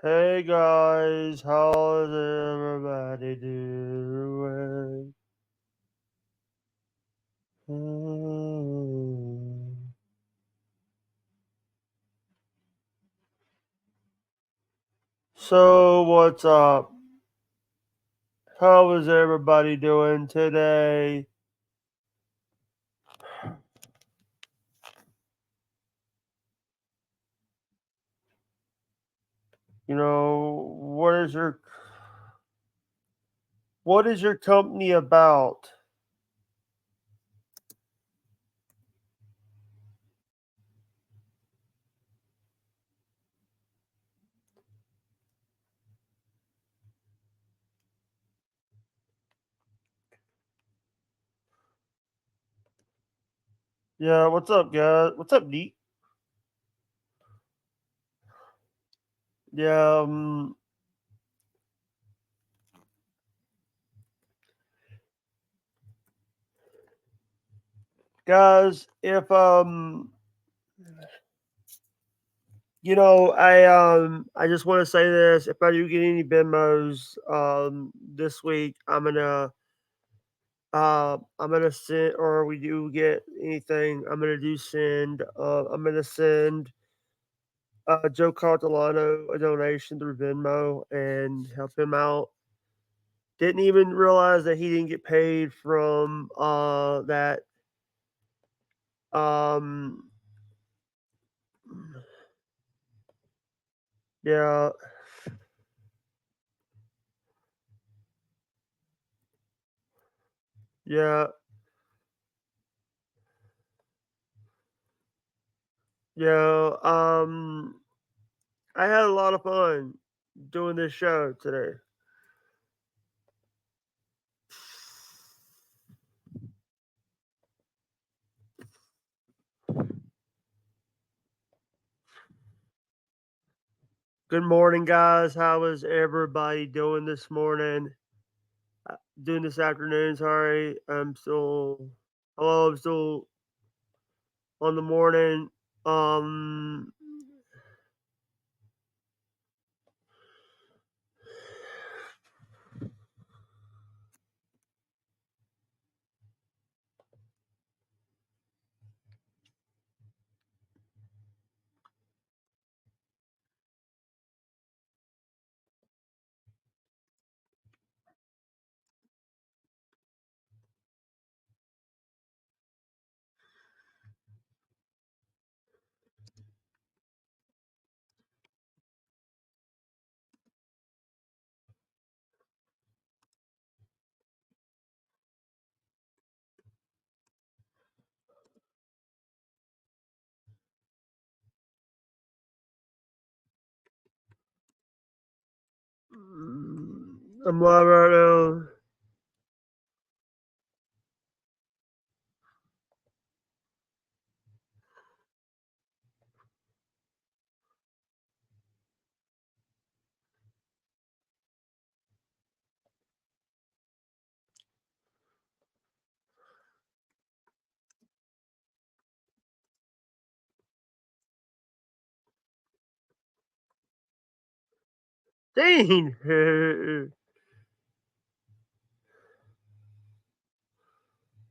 Hey guys, how's everybody doing? Hmm. So, what's up? How is everybody doing today? You know, what is your company about? Yeah, what's up, guys? What's up, Neat? Yeah, guys, if I just want to say this. If I do get any Venmos this week, I'm gonna send, or we do get anything, I'm gonna send Joe Cartolano a donation through Venmo and help him out. Didn't even realize that he didn't get paid from that. Um, yeah, yeah, yeah. I had a lot of fun doing this show today. Good morning, guys. How is everybody doing this morning? Doing this afternoon. Sorry, I'm still. Hello, I'm still on the morning. Um, I'm live right now. Dang.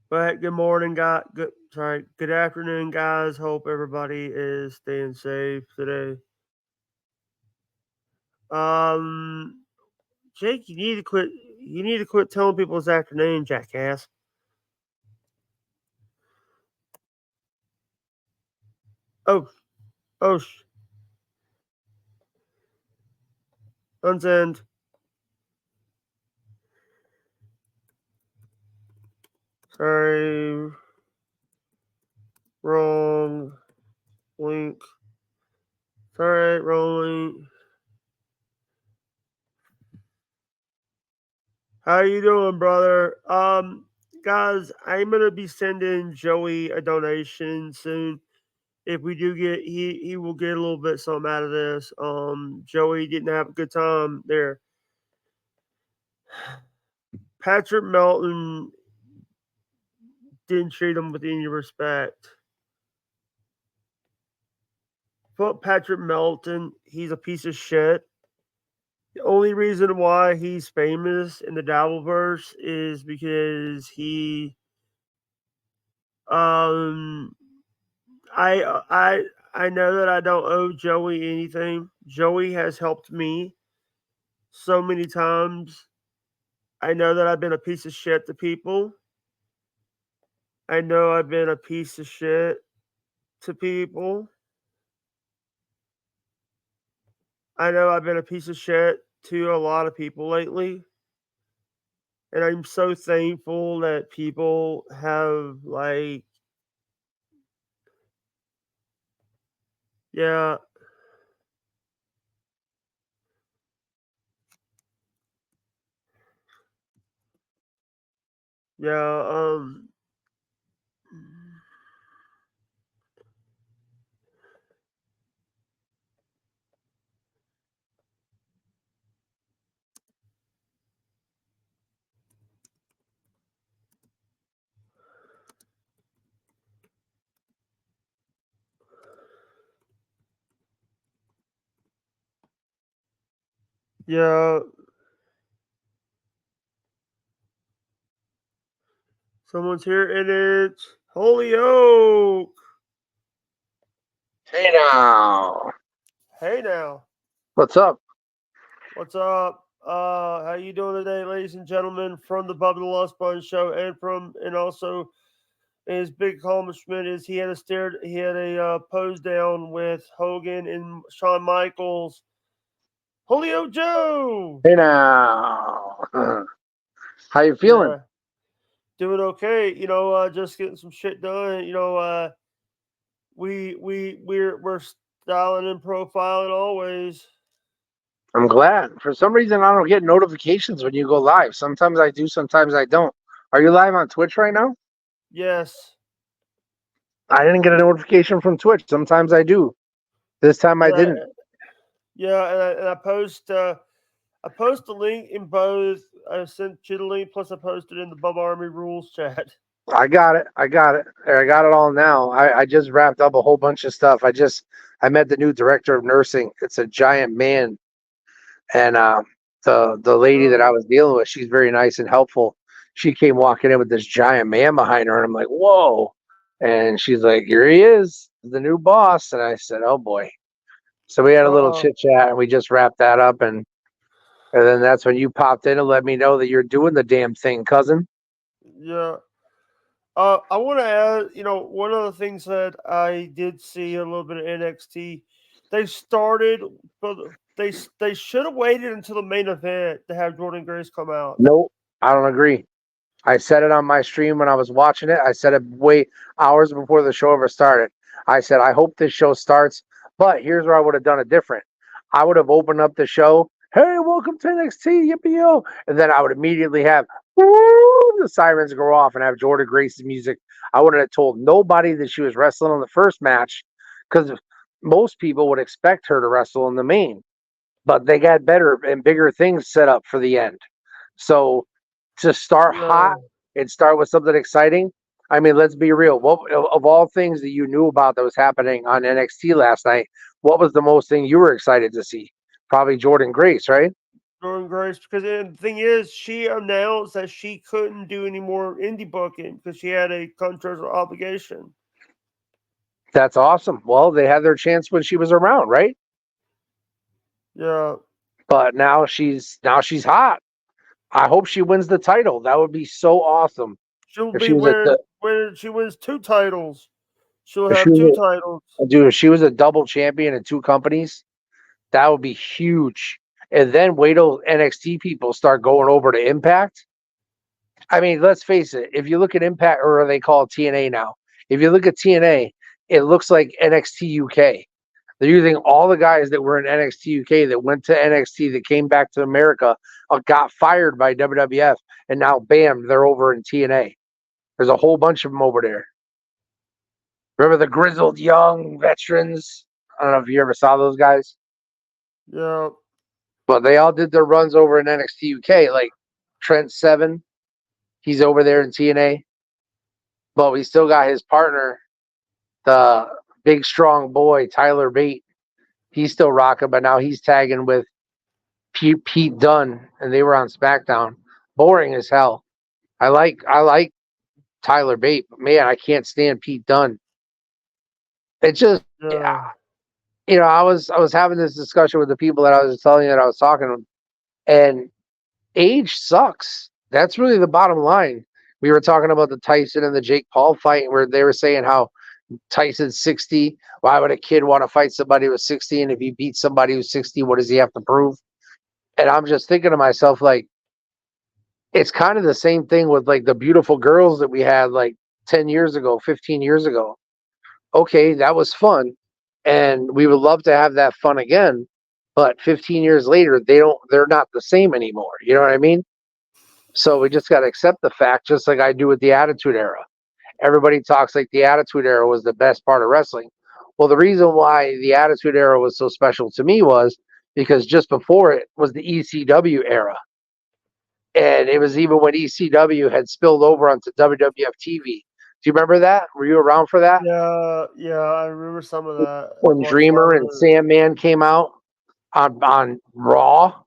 But good morning, guys. Good afternoon, guys. Hope everybody is staying safe today. Um, Jake, you need to quit. You need to quit telling people it's afternoon, jackass. Oh, oh, unsend. Sorry, wrong link. Sorry, wrong link. How you doing, brother? Guys, I'm gonna be sending Joey a donation soon. If we do get, he will get a little bit something out of this. Joey didn't have a good time there. Patrick Melton didn't treat him with any respect. Fuck Patrick Melton. He's a piece of shit. The only reason why he's famous in the Dabbleverse is because he um I know that I don't owe Joey anything. Joey has helped me so many times. I know that I've been a piece of shit to people. I know I've been a piece of shit to people. I know I've been a piece of shit to a lot of people lately. And I'm so thankful that people have, like, yeah, yeah, yeah. Someone's here and it's Holyoke. Hey now, Hey now. what's up? What's up? How you doing today, ladies and gentlemen, from the Bubba the Lost Bun show, and also his big accomplishment is he had a pose down with Hogan and Shawn Michaels. Julio Joe. Hey now, how you feeling? Yeah, doing okay. Just getting some shit done. We're styling and profiling always. I'm glad. For some reason, I don't get notifications when you go live. Sometimes I do, sometimes I don't. Are you live on Twitch right now? Yes. I didn't get a notification from Twitch. Sometimes I do. This time I Yeah. didn't. Yeah, and I post. I post the link in both. I sent you the link, plus I posted in the Bubba Army Rules chat. I got it. I got it. I got it all now. I just wrapped up a whole bunch of stuff. I met the new director of nursing. It's a giant man, and the lady that I Oh, was dealing with, she's very nice and helpful. She came walking in with this giant man behind her, and I'm like, whoa. And she's like, here he is, the new boss. And I said, oh boy. So we had a little uh, chit chat, and we just wrapped that up, and then that's when you popped in and let me know that you're doing the damn thing, cousin. yeah. I want to add, one of the things that I did see a little bit of NXT, they started, but they should have waited until the main event to have Jordan Grace come out. Nope, I don't agree. I said it on my stream when I was watching it. I said it way hours before the show ever started. I said, I hope this show starts, but here's where I would have done it different. I would have opened up the show, hey, welcome to NXT, yippee yo. And then I would immediately have the sirens go off and have Jordan Grace's music. I wouldn't have told nobody that she was wrestling on the first match because most people would expect her to wrestle in the main, but they got better and bigger things set up for the end. So to start hot Yeah, and start with something exciting. I mean, let's be real. What of all things that you knew about that was happening on NXT last night? What was the most thing you were excited to see? Probably Jordan Grace, right? Jordan Grace, because the thing is, she announced that she couldn't do any more indie booking because she had a contractual obligation. That's awesome. Well, they had their chance when she was around, right? Yeah, But now she's hot. I hope she wins the title. That would be so awesome she'll if be she was a when she wins two titles. She'll if she have two was titles. dude. If she was a double champion in two companies, that would be huge. And then wait till NXT people start going over to Impact. I mean, let's face it. If you look at Impact, or they call it TNA now, if you look at TNA, it looks like NXT UK. They're using all the guys that were in NXT UK that went to NXT that came back to America, got fired by WWF, and now bam, they're over in TNA. There's a whole bunch of them over there. Remember the grizzled young veterans? I don't know if you ever saw those guys, Yeah, but they all did their runs over in NXT UK. Like Trent Seven, he's over there in TNA, but we still got his partner, the big strong boy Tyler Bate. He's still rocking, but now he's tagging with Pete Dunne, and they were on SmackDown. Boring as hell. I like Tyler Bate, but man, I can't stand Pete Dunne. It just, yeah, Yeah. I was having this discussion with the people that I was telling you that I was talking to, and age sucks. That's really the bottom line. We were talking about the Tyson and the Jake Paul fight, where they were saying how Tyson's 60. Why would a kid want to fight somebody who's 60? And if he beats somebody who's 60, what does he have to prove? And I'm just thinking to myself, like, it's kind of the same thing with like the beautiful girls that we had like 10 years ago, 15 years ago. Okay, that was fun. And we would love to have that fun again. But 15 years later, they're not the same anymore. You know what I mean? So we just got to accept the fact, just like I do with the Attitude Era. Everybody talks like the Attitude Era was the best part of wrestling. Well, the reason why the Attitude Era was so special to me was because just before it was the ECW era. And it was even when ECW had spilled over onto WWF TV. Do you remember that? Were you around for that? Yeah, I remember some of that. I When watched a lot Dreamer of and it. Sandman came out on Raw.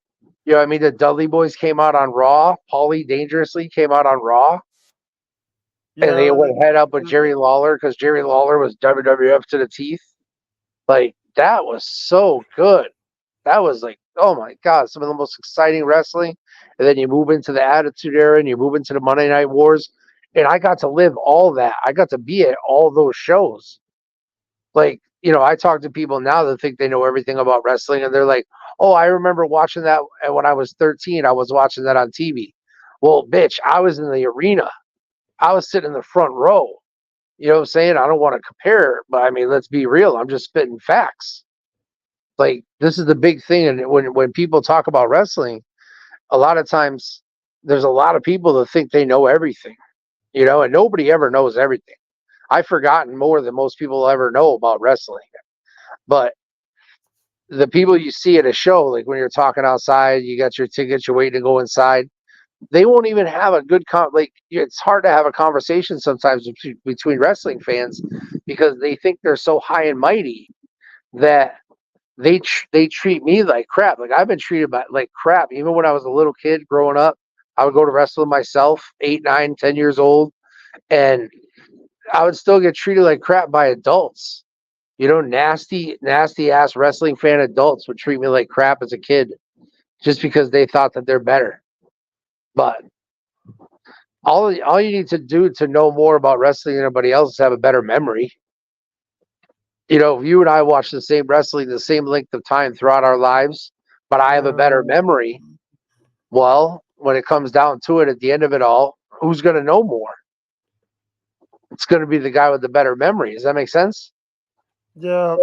You know what I mean? The Dudley Boys came out on Raw. Paulie Dangerously came out on Raw. And they Yeah, went head up with Jerry Lawler because Jerry Lawler was WWF to the teeth. Like, that was so good. That was like, oh my God, some of the most exciting wrestling. And then you move into the Attitude Era and you move into the Monday Night Wars. And I got to live all that. I got to be at all those shows. Like, I talk to people now that think they know everything about wrestling, and they're like, oh, I remember watching that when I was 13. I was watching that on TV. Well, bitch, I was in the arena. I was sitting in the front row. You know what I'm saying? I don't want to compare, but I mean, let's be real. I'm just spitting facts. Like, this is the big thing. And when people talk about wrestling, a lot of times there's a lot of people that think they know everything, and nobody ever knows everything. I've forgotten more than most people ever know about wrestling. But the people you see at a show, like when you're talking outside, you got your tickets, you're waiting to go inside, they won't even have a good like, it's hard to have a conversation sometimes between wrestling fans because they think they're so high and mighty that they treat me like crap. Like, I've been treated like crap even when I was a little kid growing up. I would go to wrestling myself, 8, 9, 10 years old, and I would still get treated like crap by adults. Nasty ass wrestling fan adults would treat me like crap as a kid just because they thought that they're better. But all you need to do to know more about wrestling than anybody else is have a better memory. You and I watch the same wrestling the same length of time throughout our lives, but I have a better memory. Well, when it comes down to it, at the end of it all, who's going to know more? It's going to be the guy with the better memory. Does that make sense? Yeah.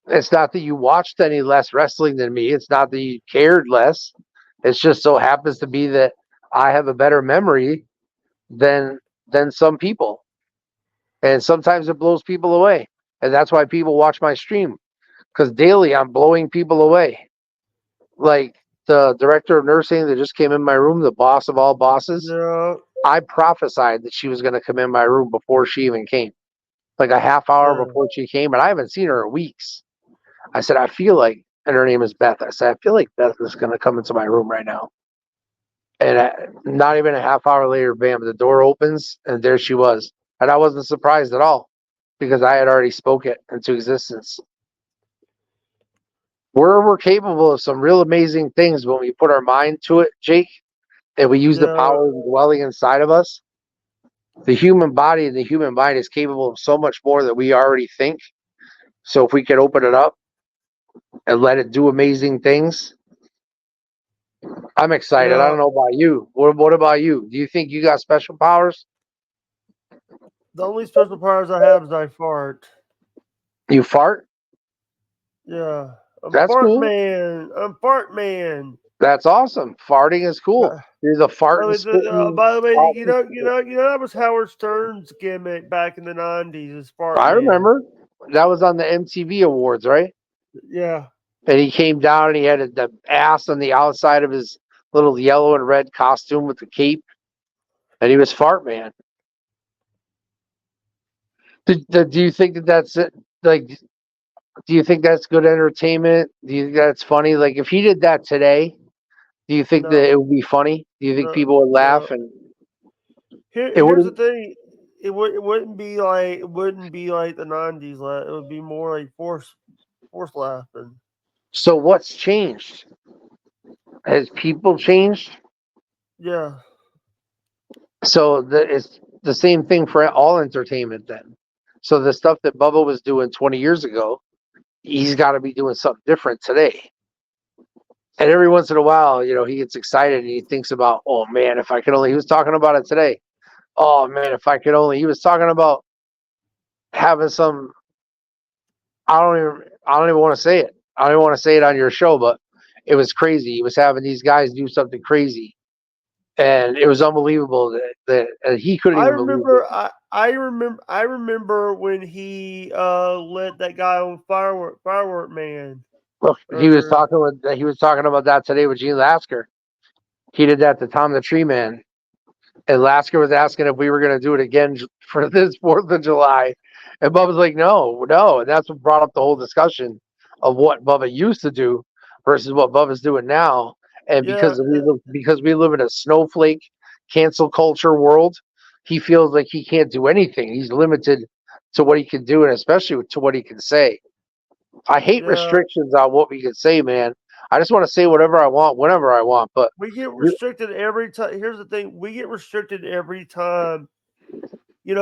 It's not that you watched any less wrestling than me. It's not that you cared less. It just so happens to be that I have a better memory than some people. And sometimes it blows people away. And that's why people watch my stream. Because daily I'm blowing people away. Like the director of nursing that just came in my room, the boss of all bosses. Yeah. I prophesied that she was going to come in my room before she even came. Like a half hour before she came. And I haven't seen her in weeks. I said, I feel like, and her name is Beth. I said, I feel like Beth is going to come into my room right now. And not even a half hour later, bam, the door opens and there she was. And I wasn't surprised at all because I had already spoke it into existence. We're capable of some real amazing things when we put our mind to it, Jake, and we use the power dwelling inside of us. The human body and the human mind is capable of so much more than we already think. So if we can open it up and let it do amazing things, I'm excited. I don't know about you. What about you? Do you think you got special powers? The only special powers I have is I fart. You fart? Yeah. That's fart cool. man. I'm fart man. That's awesome. Farting is cool. You're the fart. By the way, that was Howard Stern's gimmick back in the '90s. I remember that was on the MTV Awards, right? Yeah. And he came down and he had the ass on the outside of his little yellow and red costume with the cape, and he was Fart Man. Do you think that's it? Like, do you think that's good entertainment? Do you think that's funny? Like, if he did that today, Do you think that No, it would be funny? Do you think no, people would laugh no. and it Here's the wouldn't? thing. It wouldn't be like the '90s. It would be more like forced laughing. So what's changed? Has people changed? Yeah, It's the same thing for all entertainment then. So the stuff that Bubba was doing 20 years ago, he's got to be doing something different today. And every once in a while, he gets excited and he thinks about, oh man, if I could only, he was talking about it today. Oh man, if I could only, he was talking about having some, I don't even want to say it. I don't even want to say it on your show, but it was crazy. He was having these guys do something crazy. And it was unbelievable that he couldn't I even believe it. remember. I remember when he let that guy on firework man. Look, Or he was talking about that today with Gene Lasker. He did that to Tom the Tree Man. And Lasker was asking if we were going to do it again for this 4th of July. And Bubba's like, no, no. And that's what brought up the whole discussion of what Bubba used to do versus what Bubba's doing now. And yeah, because we live in a snowflake cancel culture world, he feels like he can't do anything. He's limited to what he can do, and especially to what he can say. I hate yeah. restrictions on what we can say, man. I just want to say whatever I want, whenever I want. But We get restricted every time. Here's the thing: we get restricted every time. A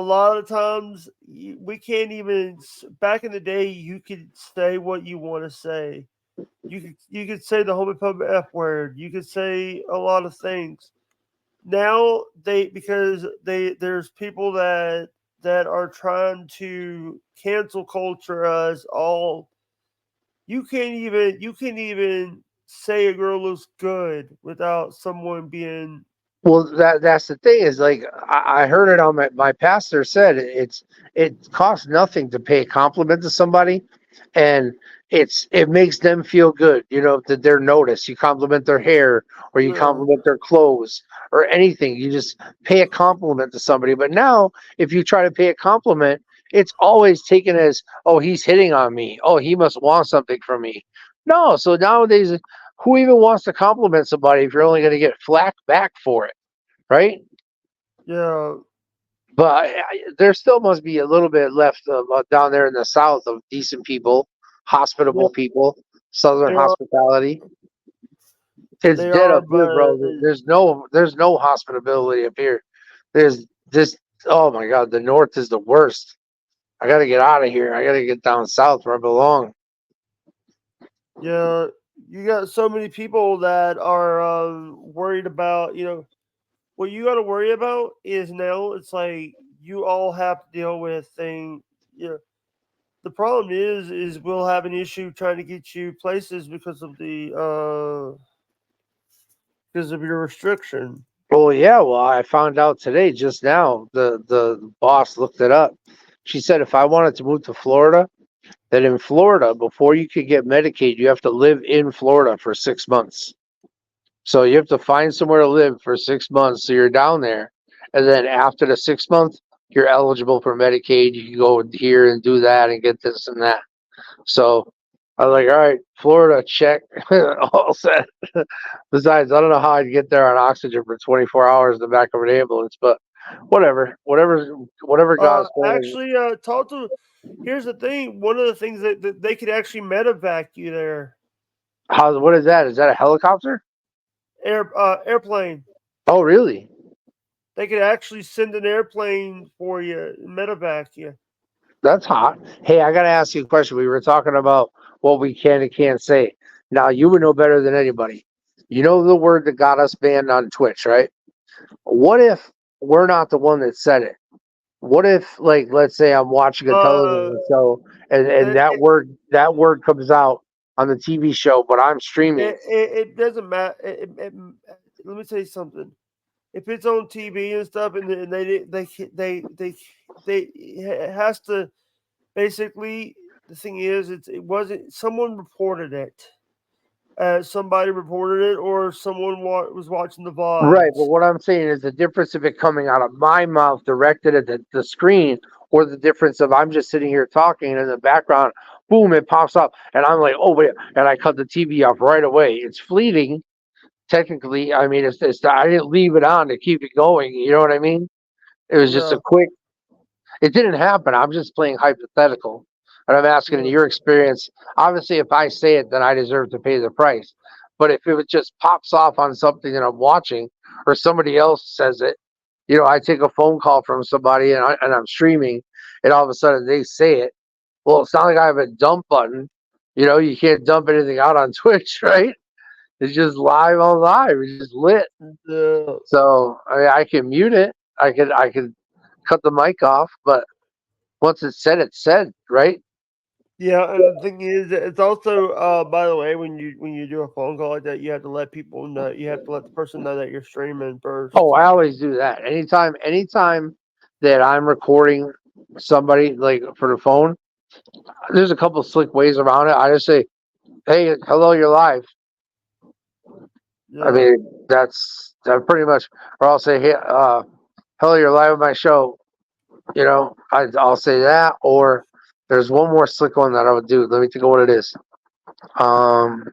lot of times we can't even. Back in the day, you could say what you want to say. You could say the homophobic F word. You could say a lot of things. Now because there's people that are trying to cancel culture us all. You can't even say a girl looks good without someone being. well, that's the thing is like I heard it on my pastor said it costs nothing to pay a compliment to somebody, and it makes them feel good, that they're noticed. You compliment their hair or you uh, compliment their clothes or anything. You just pay a compliment to somebody. But now, if you try to pay a compliment, it's always taken as, oh, he's hitting on me. Oh, he must want something from me. No, so nowadays, who even wants to compliment somebody if you're only going to get flack back for it, right? yeah, But there still must be a little bit left down there in the South of decent people, yeah, hospitable people, Southern they are. hospitality. It's They dead are, up here, but bro. There's no hospitability up here. There's this. Oh my God, the North is the worst. I got to get out of here. I got to get down south where I belong. yeah, you got so many people that are worried about. What you got to worry about is now it's like you all have to deal with thing. The problem is we'll have an issue trying to get you places because of your restriction. Well, yeah. Well, I found out today, just now. The boss looked it up. She said if I wanted to move to Florida, that in Florida, before you could get Medicaid, you have to live in Florida for 6 months. So you have to find somewhere to live for 6 months. So you're down there. And then after the 6 months, you're eligible for Medicaid. You can go here and do that and get this and that. So I was like, all right, Florida, check. All set. Besides, I don't know how I'd get there on oxygen for 24 hours in the back of an ambulance, but whatever God's plan. Actually, talk to. Here's the thing. One of the things that they could actually medevac you there. What is that? Is that a helicopter? Airplane. Oh, really? They could actually send an airplane for you, medevac you. That's hot. Hey, I got to ask you a question. We were talking about what we can and can't say. Now, you would know better than anybody. You know the word that got us banned on Twitch, right? What if we're not the one that said it? What if, like, let's say I'm watching a Uh, television show and it, that word comes out on the TV show, but I'm streaming. it doesn't matter. Let me tell you something. If it's on TV and stuff, and they it has to basically. The thing is, it wasn't someone reported it. Somebody reported it, or someone was watching the Right, but VODs. what I'm saying is the difference of it coming out of my mouth directed at the screen, or the difference of I'm just sitting here talking and in the background, boom, it pops up, and I'm like, oh wait, and I cut the TV off right away. It's fleeting, technically, I mean, I didn't leave it on to keep it going. You know what I mean? It was just Yeah. a quick. It didn't happen. I'm just playing hypothetical, and I'm asking in Yeah. your experience. Obviously, if I say it, then I deserve to pay the price. But if it just pops off on something that I'm watching, or somebody else says it, I take a phone call from somebody and I'm streaming, and all of a sudden they say it. Well, it's not like I have a dump button. You can't dump anything out on Twitch, right? It's just live on live. It's just lit. Yeah. So I mean, I can mute it. I could cut the mic off, but once it's said, right? Yeah, and the thing is, it's also by the way, when you do a phone call like that, you have to let people know. You have to let the person know that you're streaming first. Oh, I always do that. Anytime that I'm recording somebody like for the phone, there's a couple slick ways around it. I just say, "Hey, hello, you're live." Yeah. I mean, that's pretty much. Or I'll say, "Hey, hello, you're live on my show." I'll say that. Or there's one more slick one that I would do. Let me think of what it is. Um.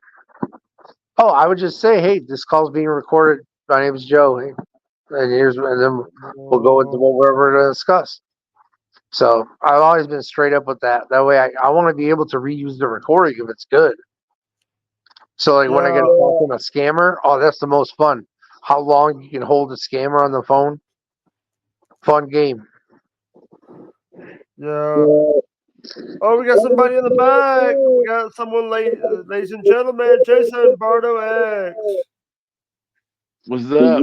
Oh, I would just say, "Hey, this call's being recorded. My name is Joe, and then we'll go into what we're going to discuss." So I've always been straight up with that. That way, I want to be able to reuse the recording if it's good. So like when I get a call from a scammer, oh, that's the most fun. How long you can hold a scammer on the phone? Fun game. Yeah. Oh, we got somebody in the back. We got someone, ladies and gentlemen, Jason Bardo X. What's up?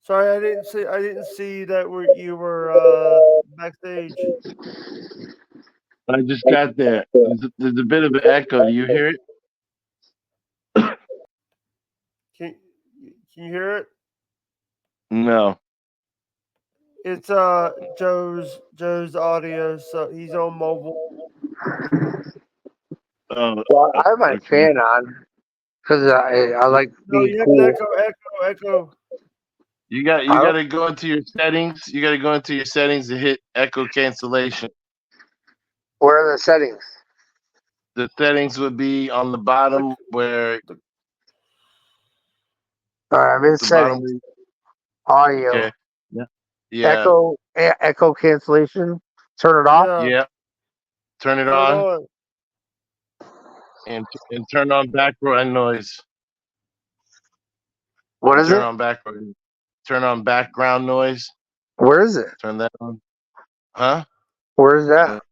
Sorry, I didn't see that you were backstage. I just got there. There's a bit of an echo. Do you hear it? Can you hear it? No. It's Joe's audio, so he's on mobile. Oh, Well, I have my okay. fan on because I like No, being you have cool. an echo. You got to go into your settings. You got to go into your settings and hit echo cancellation. Where are the settings? The settings would be on the bottom where All right, I'm in the bottom. settings. Audio. Okay. Yeah. Echo cancellation. Turn it off. Yeah. Turn it on and turn on background noise. What is Turn it? on background. Turn on background noise. Where is it? Turn that on. Huh? Where is that?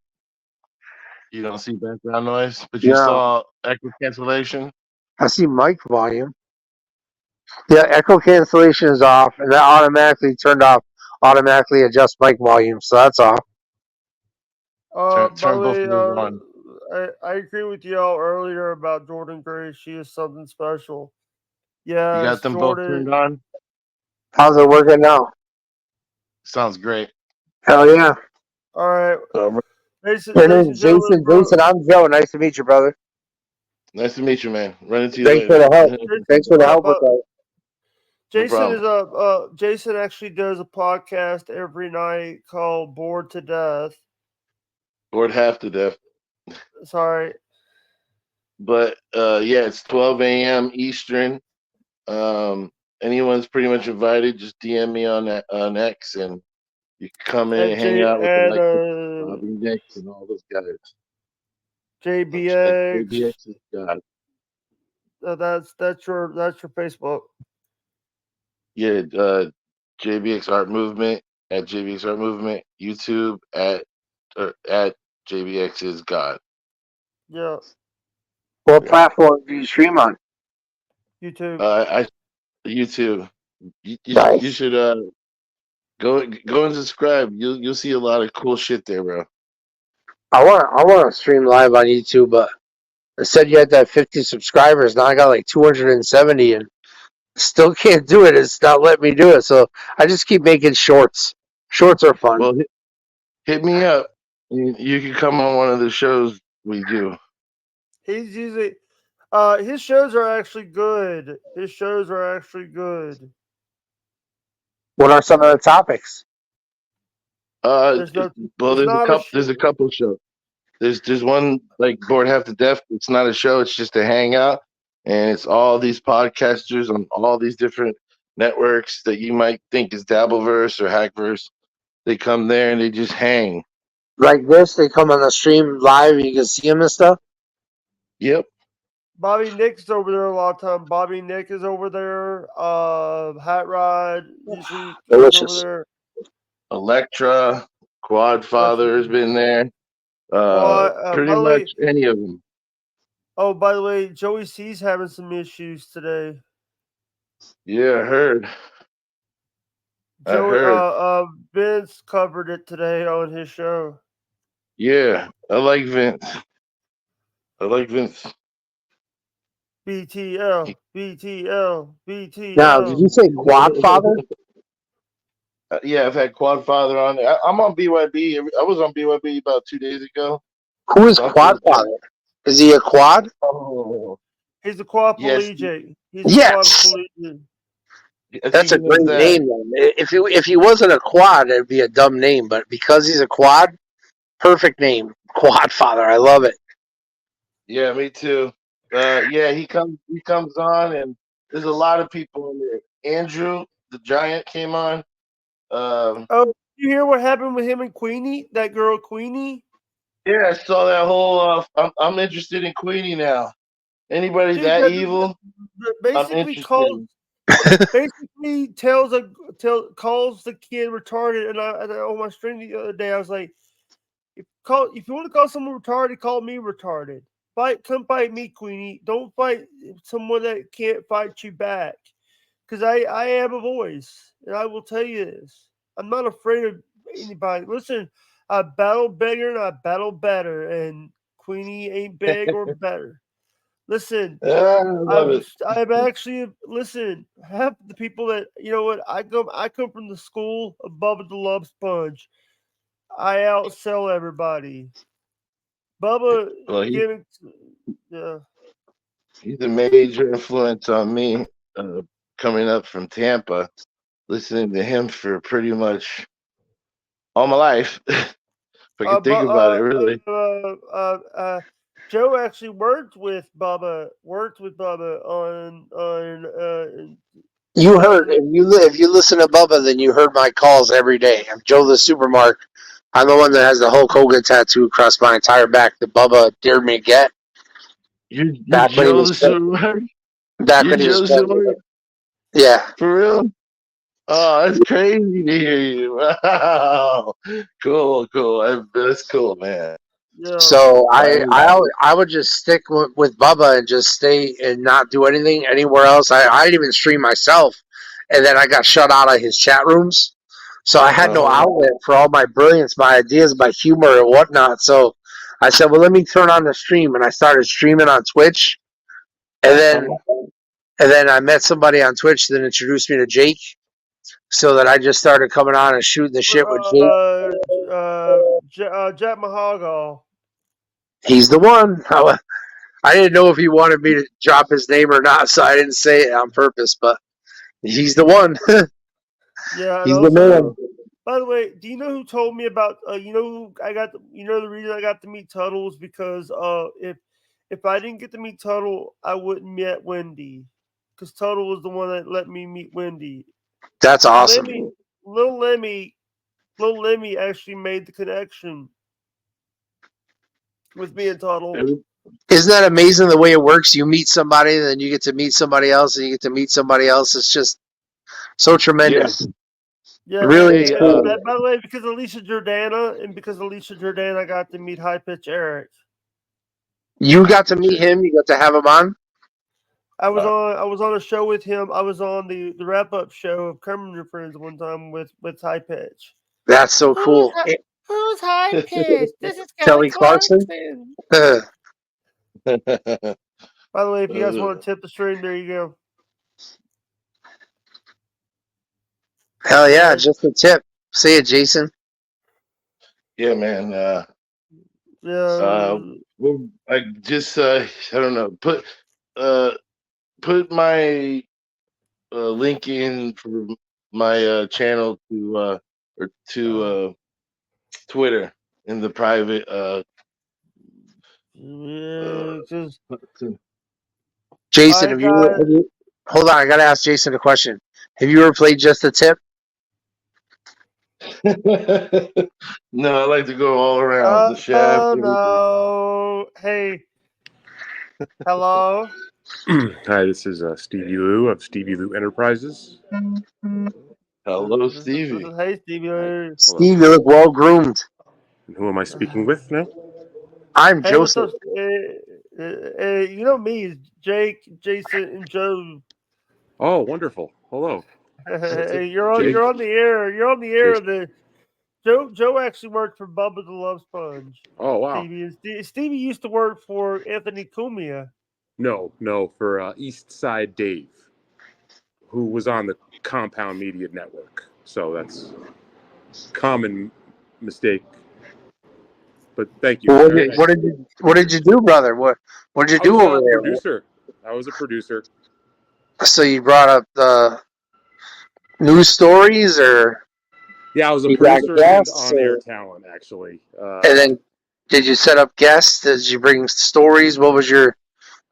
You don't see background noise, but you No. saw echo cancellation. I see mic volume. Yeah, echo cancellation is off, and that automatically turned off. Automatically adjust mic volume, so that's off. By the Turn both way, of those on. I agree with y'all earlier about Jordan Grace. She is something special. Yeah, You got them both turned on? How's it working now? Sounds great. Hell yeah. All right. Your name's Jason. Jason, I'm Joe. Nice to meet you, brother. Nice to meet you, man. Run into you Thanks later. for the help. Thanks for the help with that. Jason Jason actually does a podcast every night called Bored to Death. Bored half to death. Sorry. But yeah, it's 12 a.m. Eastern. Anyone's pretty much invited. Just DM me on X, and you can come in and hang out with the Bobby Nix and all those guys. JBX. JBX is God. That's your Facebook. Yeah, JBX Art Movement at JBX Art Movement. YouTube at JBX is God. Yeah. What platform do you stream on? YouTube. YouTube. Nice. You should go and subscribe. You'll see a lot of cool shit there, bro. I want to stream live on YouTube, but I said you had to have 50 subscribers. Now I got like 270 and still can't do it. It's not letting me do it. So I just keep making shorts. Shorts are fun. Well, hit me up. You can come on one of the shows we do. He's usually his shows are actually good. What are some of the topics? There's a couple shows. There's one like Bored Half to Death. It's not a show. It's just a hangout, and it's all these podcasters on all these different networks that you might think is Dabbleverse or Hackverse. They come there and they just hang. Like this, they come on the stream live. You can see them and stuff. Yep. Bobby Nick's over there a lot of time. Bobby Nick is over there. Hat Rod usually comes over Delicious. there. Electra, Quadfather has been there. Pretty by the way, much any of them. oh, by the way, Joey C's having some issues today. Yeah, I heard. Joey, Vince covered it today on his show. Yeah, I like Vince. BTL, BTL, BTL. Now, did you say Quadfather? Yeah, I've had Quadfather on there. I'm on BYB. I was on BYB about 2 days ago. Who is Quadfather? Is he a quad? Oh, He's a quadriplegic. Yes. He's a Yes. quadriplegic. That's a great name. Man. If he wasn't a quad, it'd be a dumb name. But because he's a quad, perfect name, Quadfather. I love it. Yeah, me too. Yeah, he comes on, and there's a lot of people in there. Andrew, the Giant, came on. Oh, you hear what happened with him and Queenie? That girl Queenie? Yeah, I saw that whole. I'm interested in Queenie now. Anybody Dude, that evil? I'm basically interested. calls the kid retarded, and I on my stream the other day I was like, if you want to call someone retarded, call me retarded. Come fight me, Queenie. Don't fight someone that can't fight you back. Because I have a voice, and I will tell you this. I'm not afraid of anybody. Listen, I battle bigger and I battle better, and Queenie ain't big or better. Listen, I've actually listen. Half the people that you know what I come from the school above the Love Sponge. I outsell everybody. Bubba, Well, yeah. he's a major influence on me. Coming up from Tampa, listening to him for pretty much all my life. If I can think about it, really. Joe actually worked with Bubba on You heard if you listen to Bubba, then you heard my calls every day. I'm Joe the Supermark. I'm the one that has the Hulk Hogan tattoo across my entire back that Bubba dared me to get. You're Joe the Supermark? Back when he was president. Yeah. For real? Oh, that's crazy to hear you. Wow. Cool. That's cool, man. Yeah. So I would just stick with Bubba and just stay and not do anything anywhere else. I didn't even stream myself, and then I got shut out of his chat rooms. So I had no outlet for all my brilliance, my ideas, my humor, and whatnot. So I said, well, let me turn on the stream, and I started streaming on Twitch, and then I met somebody on Twitch that introduced me to Jake, so that I just started coming on and shooting the shit with Jake. Jack Mahagal. He's the one. I didn't know if he wanted me to drop his name or not, so I didn't say it on purpose, but he's the one. Yeah, he's the man. By the way, do you know who told me about the reason I got to meet Tuttle was because if I didn't get to meet Tuttle, I wouldn't meet Wendy. Because Tuttle was the one that let me meet Wendy. That's awesome. Little Lemmy actually made the connection with me and Tuttle. Isn't that amazing the way it works? You meet somebody, then you get to meet somebody else, and you get to meet somebody else. It's just so tremendous. Yeah, really is cool. By the way, because Alicia Jordana, I got to meet High Pitch Eric. You got to meet him. You got to have him on. I was on a show with him. I was on the wrap up show of Kermit and Friends one time with High Pitch. That's so cool. Who's High Pitch? This is Kelly Clarkson. By the way, if you guys want to tip the stream, there you go. Hell yeah, just a tip. See you, Jason. Yeah, man. I just I don't know. Put my link in for my channel to Twitter in the private. Jason, All right, guys. hold on, I gotta ask Jason a question. Have you ever played Just a Tip? No, I like to go all around the shaft. Oh Everything. no! Hey, hello. Hi, this is Stevie Lou of Stevie Lou Enterprises. Hello, Stevie. Hey, Stevie. Hi. Hello. Steve, you look well groomed. And who am I speaking with now? I'm Hey, what's Joseph. up? You know me, Jake, Jason, and Joe. Oh, wonderful. Hello. Hey, Jake. you're on the air. You're on the air. Jason. Of the Joe actually worked for Bubba the Love Sponge. Oh, wow. Stevie Stevie used to work for Anthony Cumia. No, for East Side Dave, who was on the Compound Media Network. So that's common mistake. But thank you. What did you do, brother? What did you I was do over a there? producer. I was a producer. So you brought up the news stories, or Yeah, I was a you got producer and guests, on-air or, talent, actually. and then did you set up guests? Did you bring stories? What was your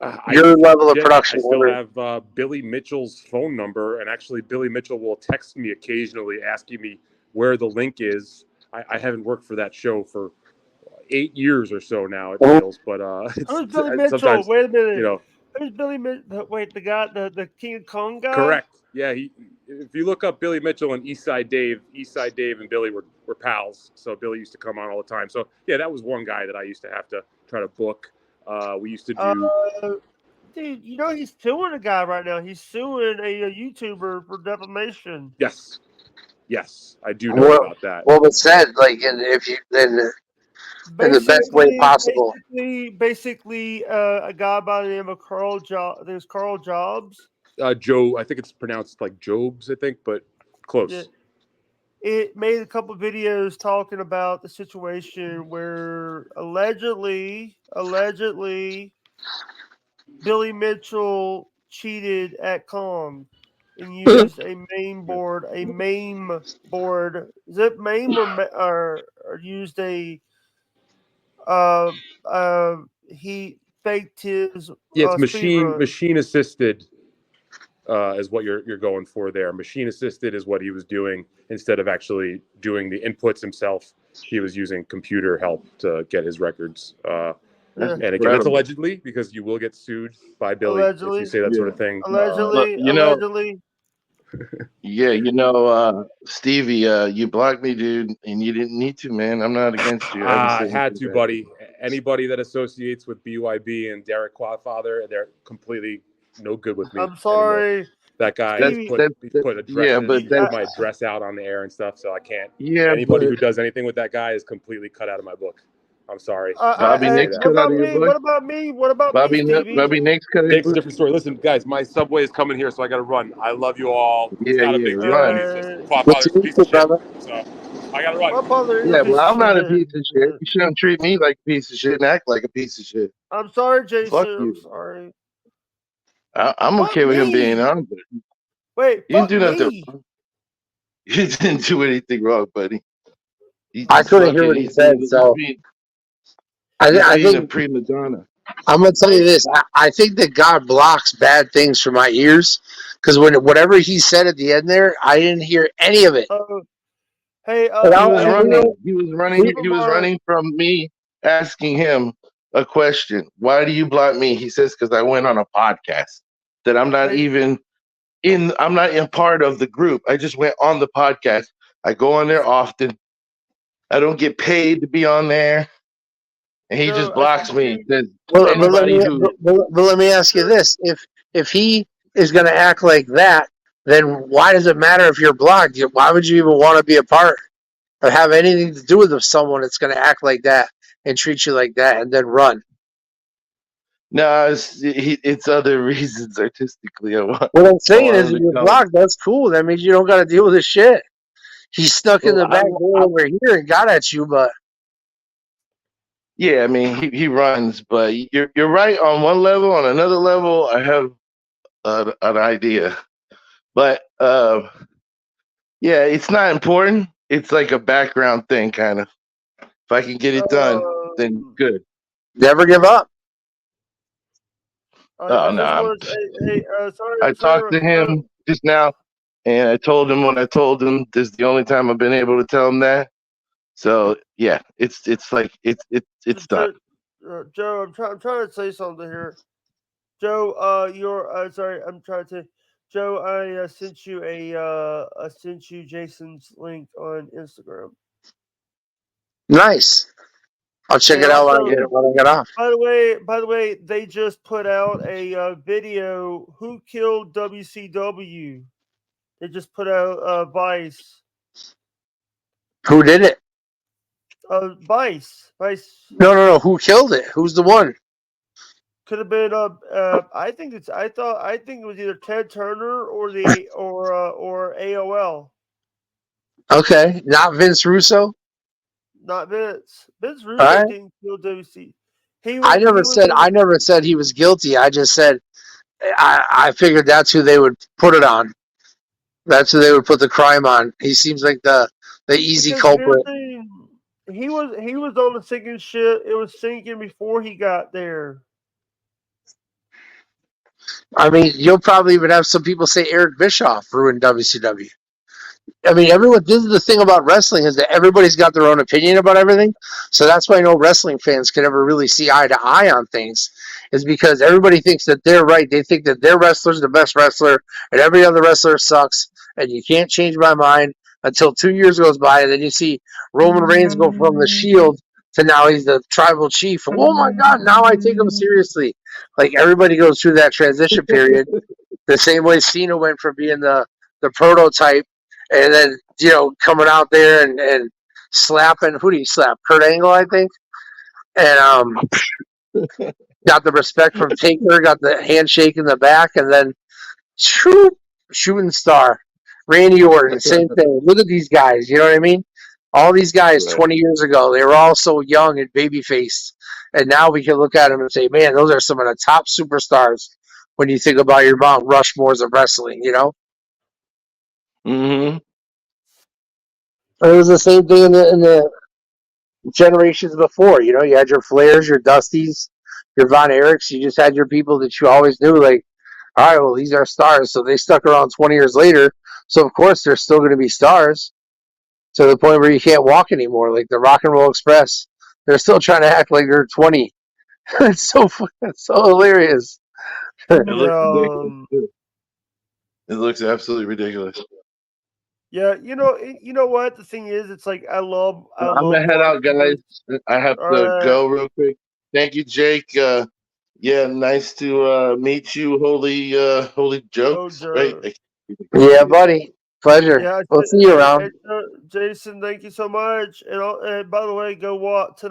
level of I production? still have Billy Mitchell's phone number, and actually, Billy Mitchell will text me occasionally asking me where the link is. I haven't worked for that show for 8 years or so now. It feels, but Who's Billy Mitchell? sometimes, Wait a minute. you know, Who's Billy Mitchell? Wait, the guy, the King of Kong guy. correct. Yeah, if you look up Billy Mitchell and Eastside Dave and Billy were pals. So Billy used to come on all the time. So yeah, that was one guy that I used to have to try to book. We used to do. Dude, you know he's suing a guy right now. He's suing a YouTuber for defamation. Yes, I do know about that. What was said, like, and if you then in the best way possible. Basically, a guy by the name of Carl Jobs. There's Carl Jobs. Joe, I think it's pronounced like Jobs, I think, but close. Yeah. It made a couple of videos talking about the situation where allegedly Billy Mitchell cheated at Kong and used a MAME board. Is it MAME or used a he faked his it's speed run. machine assisted is what you're going for there. Machine assisted is what he was doing instead of actually doing the inputs himself. He was using computer help to get his records. And again, that's allegedly, because you will get sued by Billy if you say that sort of thing. Allegedly. Yeah, Stevie, you blocked me, dude, and you didn't need to, man. I'm not against you. I had to, buddy. Anybody that associates with BYB and Derek Quadfather, they're completely no good with me. I'm sorry. Anymore. That guy put my address out on the air and stuff, so I can't. Yeah, anybody who does anything with that guy is completely cut out of my book. I'm sorry. Bobby Nick's cut out of your book. What about me? Bobby Nick's cut out of your book. It's a different story. Listen, guys, my subway is coming here, so I got to run. I love you all. It's not a big deal. Quadfather's a piece of shit, so I got to run. Yeah, well, I'm not a piece of shit. You shouldn't treat me like a piece of shit and act like a piece of shit. I'm sorry, Jason. Fuck you. I'm sorry. I'm okay with him being on, but wait, you didn't do nothing wrong. You didn't do anything wrong, buddy. I couldn't hear what he said, so I think a prima donna. I'm gonna tell you this. I think that God blocks bad things from my ears, because whatever he said at the end there, I didn't hear any of it. Hey, he was running from me asking him a question. Why do you block me? He says, because I went on a podcast that I'm not even in. I'm not in part of the group. I just went on the podcast. I go on there often. I don't get paid to be on there. And he just blocks me. But let me ask you this: if he is going to act like that, then why does it matter if you're blocked? Why would you even want to be a part or have anything to do with someone that's going to act like that and treat you like that and then run? No, it's other reasons artistically. What I'm saying is, if you're blocked, that's cool. That means you don't got to deal with this shit. He's stuck in the back door over here and got at you, but. Yeah, I mean, he runs, but you're right on one level. On another level, I have an idea, but yeah, it's not important. It's like a background thing, kind of. If I can get it done, then good. Never give up. Oh no, hey, sorry, I talked sir. to him just now, and I told him when I told him this is the only time I've been able to tell him that. So yeah, it's like it's done. Joe, I'm trying to say something here. Joe, you're sorry, I'm trying to. Joe, I sent you Jason's link on Instagram. Nice. I'll check And it out when also, I get off. by the way, they just put out a video. Who killed WCW? They just put out Vice. Who did it? Vice. No. Who killed it? Who's the one? Could have been I think it was either Ted Turner or the or AOL. Okay, not Vince Russo. Not Vince. Vince All Russo right. didn't kill WC. I never said he was guilty. I just said I figured that's who they would put it on. That's who they would put the crime on. He seems like the easy culprit. He was on the sinking ship. It was sinking before he got there. I mean, you'll probably even have some people say Eric Bischoff ruined WCW. I mean, this is the thing about wrestling is that everybody's got their own opinion about everything. So that's why no wrestling fans can ever really see eye to eye on things, is because everybody thinks that they're right. They think that their wrestler's the best wrestler and every other wrestler sucks. And you can't change my mind until 2 years goes by. And then you see Roman Reigns go from the Shield to now he's the tribal chief. Oh my God, now I take him seriously. Like everybody goes through that transition period. The same way Cena went from being the prototype and then, coming out there and slapping, who do you slap? Kurt Angle, I think. And got the respect from Taker, got the handshake in the back, and then shooting star. Randy Orton, same thing. Look at these guys, you know what I mean? All these guys 20 years ago, they were all so young and baby-faced. And now we can look at them and say, man, those are some of the top superstars when you think about your Mount Rushmores of wrestling, Mm-hmm. It was the same thing in the generations before. You had your Flairs, your Dusties, your Von Erichs. You just had your people that you always knew, like, all right, well, these are stars. So they stuck around 20 years later. So, of course, they're still going to be stars to the point where you can't walk anymore, like the Rock and Roll Express. They're still trying to act like they're 20. It's so hilarious. It looks absolutely ridiculous. Yeah, you know what the thing is. It's like I'm gonna head out, guys. I have to go real quick. Thank you, Jake. Yeah, nice to meet you, Holy Jokes. Right? Yeah, buddy. Pleasure. Yeah, we'll see you around. Jason, thank you so much. And by the way, go watch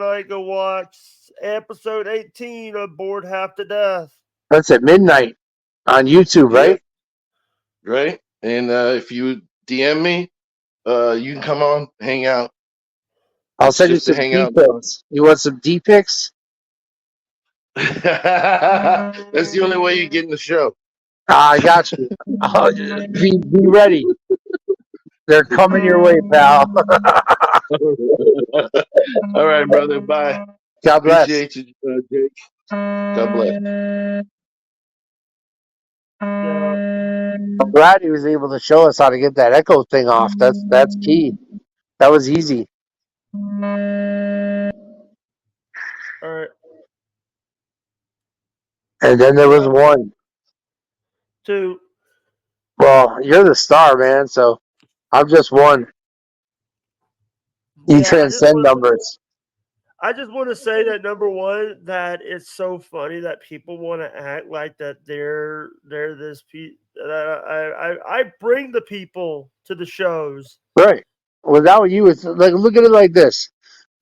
episode 18 of Bored Half to Death. That's at midnight on YouTube, right? Right. And if you DM me, you can come on, hang out. I'll send you some D-pics. You want some D-pics? That's the only way you get in the show. I got you. Be ready. They're coming your way, pal. All right, brother. Bye. God bless. Appreciate you, Jake. God bless. I'm glad he was able to show us how to get that echo thing off. That's key. That was easy. All right. And then there was 1. 2. Well, you're the star, man. So I'm just 1. You transcend numbers. I just want to say that number 1, that it's so funny that people want to act like that they're this that I bring the people to the shows. Right. Without you, it's like, look at it like this.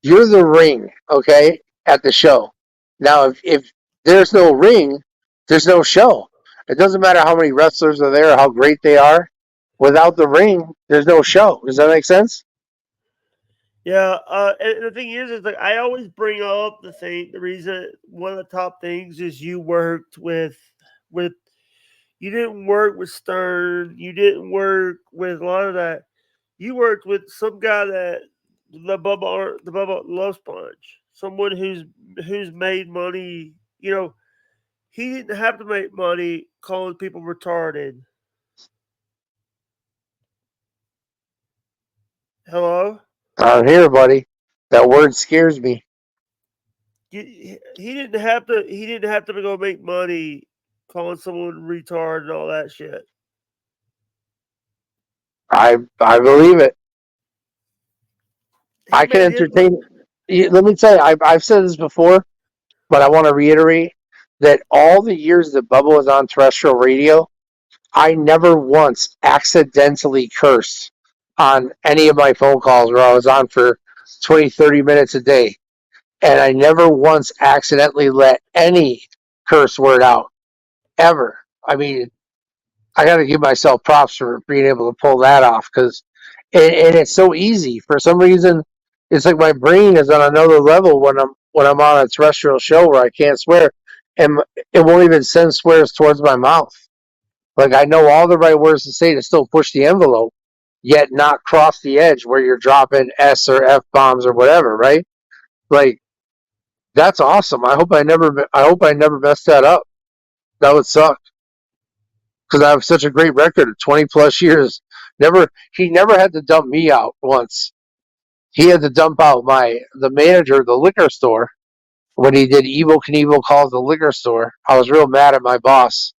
You're the ring, okay, at the show. Now, if there's no ring, there's no show. It doesn't matter how many wrestlers are there or how great they are. Without the ring, there's no show. Does that make sense? Yeah, and the thing is like I always bring up the reason one of the top things is you worked with you didn't work with Stern, you didn't work with a lot of that. You worked with some guy that the Bubba Love Sponge, someone who's made money. he didn't have to make money calling people retarded. Hello? I'm here, buddy. That word scares me. He didn't have to. He didn't have to go make money calling someone retarded and all that shit. I believe it. He I can made his entertain. Let me tell you, I've said this before, but I want to reiterate that all the years that Bubba was on terrestrial radio, I never once accidentally cursed on any of my phone calls where I was on for 20, 30 minutes a day. And I never once accidentally let any curse word out, ever. I mean, I got to give myself props for being able to pull that off because, and it's so easy. For some reason, it's like my brain is on another level when I'm on a terrestrial show where I can't swear, and it won't even send swears towards my mouth. Like I know all the right words to say to still push the envelope, yet not cross the edge where you're dropping S or F bombs or whatever, right? Like that's awesome. I hope I never messed that up. That would suck because I have such a great record of 20 plus years. He never had to dump me out once. He had to dump out the manager of the liquor store when he did Evel Knievel calls the liquor store. I was real mad at my boss.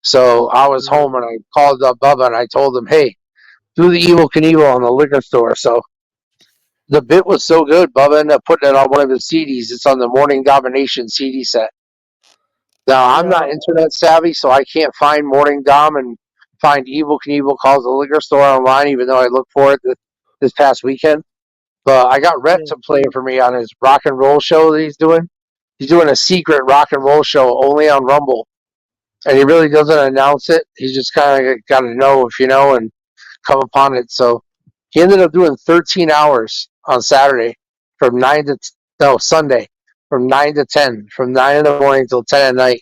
So I was home and I called up Bubba and I told him, hey, do the Evel Knievel on the liquor store. So the bit was so good, Bubba ended up putting it on one of his CDs. It's on the Morning Domination CD set. Now, I'm not internet savvy, so I can't find Morning Dom and find Evel Knievel calls the liquor store online, even though I looked for it this past weekend. But I got Rhett to play it for me on his rock and roll show that he's doing. He's doing a secret rock and roll show only on Rumble. And he really doesn't announce it. He's just kind of got to know if you know and come upon it. So he ended up doing 13 hours on Saturday from Sunday from 9 to 10, from 9 in the morning till 10 at night,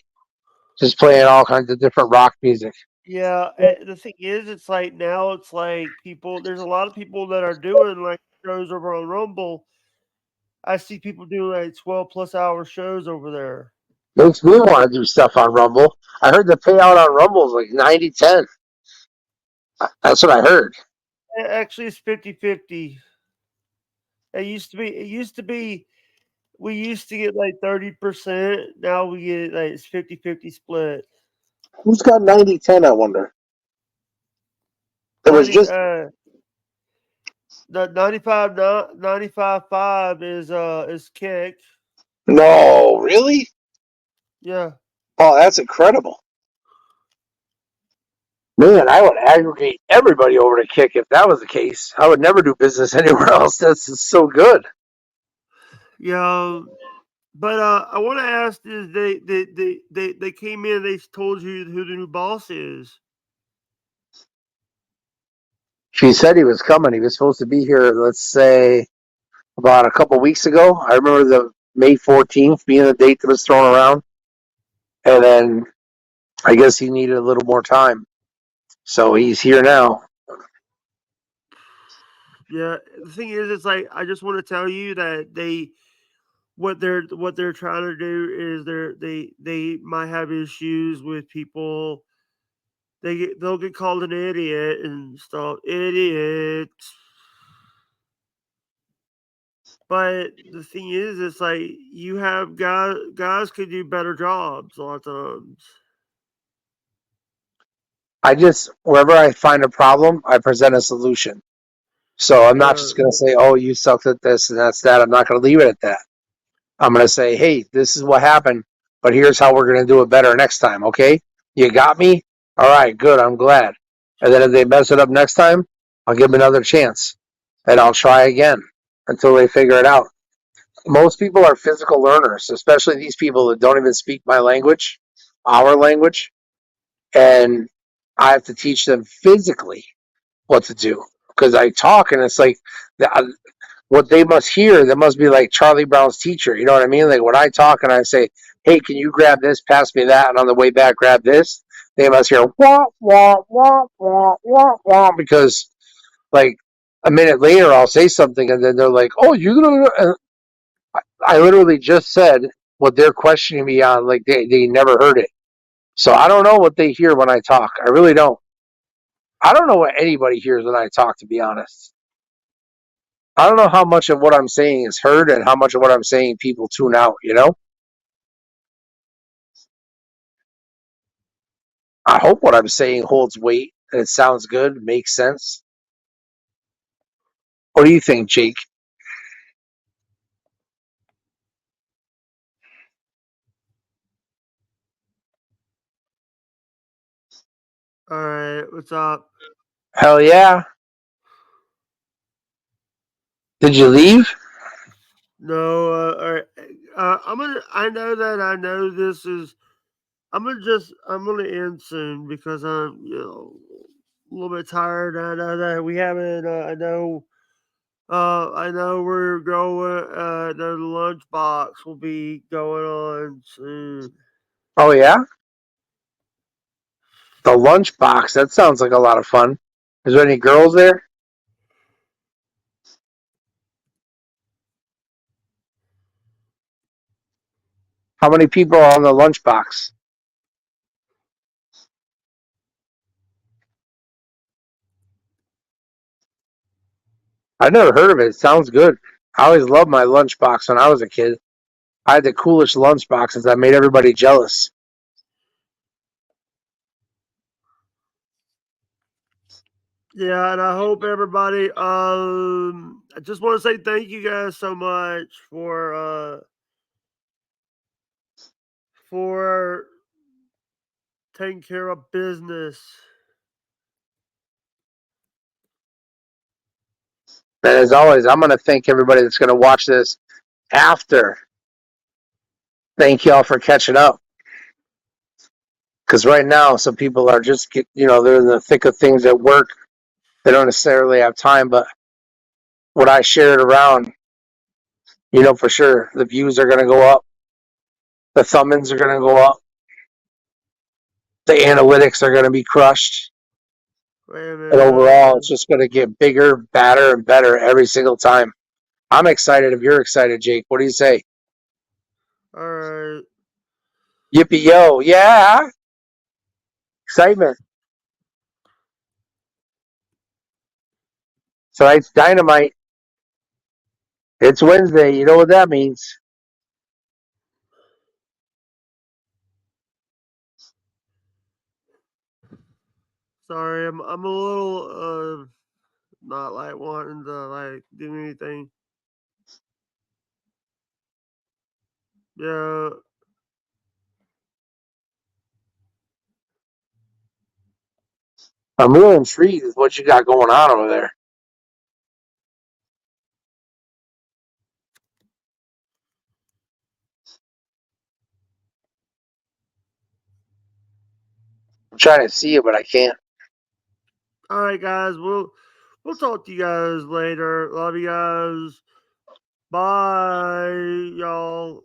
just playing all kinds of different rock music. Yeah, the thing is, it's like now it's like people. There's a lot of people that are doing like shows over on Rumble. I see people doing like 12+ hour shows over there. Makes me want to do stuff on Rumble. I heard the payout on Rumble is like 90-10. That's what I heard. Actually, it's 50-50. It used to be. We used to get like 30%. Now we get like it's 50-50 split. Who's got 90-10, I wonder? It was just the 95.5 is Kick. no, really? Yeah. Oh, that's incredible. Man, I would aggregate everybody over to Kick if that was the case. I would never do business anywhere else. That's so good. Yeah. But I want to ask: is they came in? They told you who the new boss is? She said he was coming. He was supposed to be here. Let's say about a couple weeks ago. I remember the May 14th being the date that was thrown around, and then I guess he needed a little more time, so he's here now. Yeah. The thing is, it's like I just want to tell you that what they're trying to do is they might have issues with people. They'll get called an idiot and stuff. Idiots. But the thing is, it's like you have guys could do better jobs a lot of times. Wherever I find a problem, I present a solution. So I'm not just going to say, oh, you sucked at this and that's that. I'm not going to leave it at that. I'm going to say, hey, this is what happened, but here's how we're going to do it better next time, okay? You got me? All right, good, I'm glad. And then if they mess it up next time, I'll give them another chance. And I'll try again until they figure it out. Most people are physical learners, especially these people that don't even speak my language, our language. And I have to teach them physically what to do. Because I talk and it's like what they must hear, that must be like Charlie Brown's teacher. You know what I mean? Like when I talk and I say, hey, can you grab this, pass me that, and on the way back, grab this, they must hear, wah, wah, wah, wah, wah, wah, because like a minute later, I'll say something and then they're like, oh, you know, I literally just said, what they're questioning me on, like they never heard it. So I don't know what they hear when I talk. I really don't. I don't know what anybody hears when I talk, to be honest. I don't know how much of what I'm saying is heard and how much of what I'm saying people tune out, you know? I hope what I'm saying holds weight and it sounds good, makes sense. What do you think, Jake? All right, what's up? Hell yeah. Did you leave? No, all right. I know that I know this is. I'm gonna end soon because I'm, a little bit tired. I know that we haven't. I know we're going. The lunchbox will be going on soon. Oh yeah? The lunchbox. That sounds like a lot of fun. Is there any girls there? How many people are on the lunchbox? I've never heard of it. It sounds good. I always loved my lunchbox when I was a kid. I had the coolest lunchboxes that made everybody jealous. Yeah, and I hope everybody. I just want to say thank you guys so much for taking care of business. And as always, I'm going to thank everybody that's going to watch this after. Thank y'all for catching up. Because right now, some people are just, they're in the thick of things at work. They don't necessarily have time, but what I shared around, for sure, the views are going to go up. The thumb-ins are going to go up. The analytics are going to be crushed. And overall, it's just going to get bigger, badder, and better every single time. I'm excited if you're excited, Jake. What do you say? All right. Yippee yo, yeah. Excitement. So it's dynamite. It's Wednesday. You know what that means. Sorry, I'm a little not like wanting to like do anything. Yeah. I'm really intrigued with what you got going on over there. I'm trying to see you, but I can't. All right, guys. We'll talk to you guys later. Love you guys. Bye, y'all.